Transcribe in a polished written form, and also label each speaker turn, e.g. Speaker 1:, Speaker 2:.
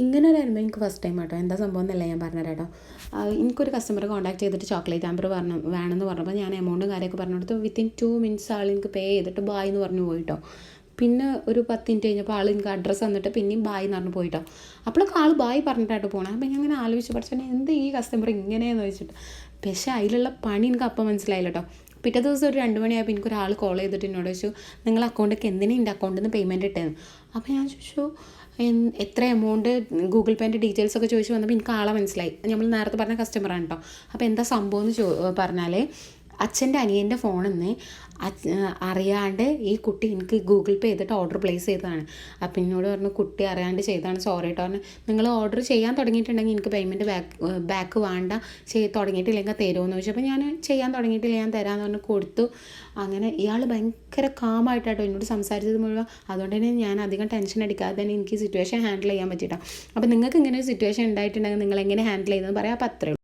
Speaker 1: ഇങ്ങനെ ഒരു അനുഭവം എനിക്ക് ഫസ്റ്റ് ടൈം കേട്ടോ. എന്താ സംഭവം എന്നല്ല ഞാൻ പറഞ്ഞുതരാം കേട്ടോ. എനിക്കൊരു കസ്റ്റമർ കോൺടാക്ട് ചെയ്തിട്ട് ചോക്ലേറ്റ് ആമ്പർ വേണമെന്ന് പറഞ്ഞപ്പോൾ ഞാൻ എമൗണ്ടും കാര്യമൊക്കെ പറഞ്ഞു കൊടുത്തു. വിത്തിൻ 2 minutes ആൾ എനിക്ക് പേ ചെയ്തിട്ട് ബായ് എന്ന് പറഞ്ഞു പോയിട്ടോ. പിന്നെ ഒരു 10 minute കഴിഞ്ഞപ്പോൾ ആൾ എനിക്ക് അഡ്രസ്സ് തന്നിട്ട് പിന്നെയും ബായ് എന്ന് പറഞ്ഞു പോയിട്ടോ. അപ്പോഴൊക്കെ ആൾ ബായ് പറഞ്ഞിട്ടായിട്ട് പോകണം. അപ്പോൾ ഞാൻ അങ്ങനെ ആലോചിച്ച് പഠിച്ചാൽ എന്ത് ഈ കസ്റ്റമർ ഇങ്ങനെയെന്ന് വെച്ചിട്ട്. പക്ഷേ അതിലുള്ള പണി എനിക്ക് അപ്പം മനസ്സിലായില്ല കേട്ടോ. പിറ്റേ ദിവസം ഒരു 2 മണിയായപ്പോൾ എനിക്കൊരാൾ കോൾ ചെയ്തിട്ട് എന്നോട് ചോദിച്ചു, നിങ്ങൾ അക്കൗണ്ടൊക്കെ എന്തിനാണ് എൻ്റെ അക്കൗണ്ടിൽ നിന്ന് പേയ്മെൻറ്റ് ഇട്ടതെന്ന്. അപ്പോൾ ഞാൻ ചോദിച്ചു എത്ര എമൗണ്ട്, ഗൂഗിൾ പേൻ്റെ ഡീറ്റെയിൽസ് ഒക്കെ ചോദിച്ചു വന്നപ്പോൾ എനിക്ക് ആളെ മനസ്സിലായി. നമ്മൾ നേരത്തെ പറഞ്ഞ കസ്റ്റമറാണ് കേട്ടോ. അപ്പോൾ എന്താ സംഭവം എന്ന് പറഞ്ഞാൽ അച്ഛൻ്റെ അനിയൻ്റെ ഫോണിൽ നിന്ന് അറിയാണ്ട് ഈ കുട്ടി എനിക്ക് ഗൂഗിൾ പേ ചെയ്തിട്ട് ഓർഡർ പ്ലേസ് ചെയ്തതാണ്. അപ്പം എന്നോട് പറഞ്ഞു കുട്ടി അറിയാണ്ട് ചെയ്തതാണ്, സോറി കേട്ടോ. പറഞ്ഞു നിങ്ങൾ ഓർഡർ ചെയ്യാൻ തുടങ്ങിയിട്ടുണ്ടെങ്കിൽ എനിക്ക് പേയ്മെൻറ്റ് ബാക്ക് വേണ്ട, തുടങ്ങിയിട്ടില്ലെങ്കിൽ തരുമെന്ന് ചോദിച്ചു. അപ്പോൾ ഞാൻ ചെയ്യാൻ തുടങ്ങിയിട്ടില്ല, ഞാൻ തരാമെന്ന് പറഞ്ഞ് കൊടുത്തു. അങ്ങനെ ഇയാൾ ഭയങ്കര കാമായിട്ടാട്ടോ എന്നോട് സംസാരിച്ചത് മുഴുവൻ. അതുകൊണ്ട് തന്നെ ഞാൻ അധികം ടെൻഷൻ അടിക്കാതെ തന്നെ എനിക്ക് സിറ്റുവേഷൻ ഹാൻഡിൽ ചെയ്യാൻ പറ്റിയിട്ടോ. അപ്പോൾ നിങ്ങൾക്ക് ഇങ്ങനെ ഒരു സിറ്റുവേഷൻ ഉണ്ടായിട്ടുണ്ടെങ്കിൽ നിങ്ങൾ എങ്ങനെ ഹാൻഡിൽ ചെയ്യുന്നത് പറയാം. അപ്പോൾ അത്രേ ഉള്ളൂ.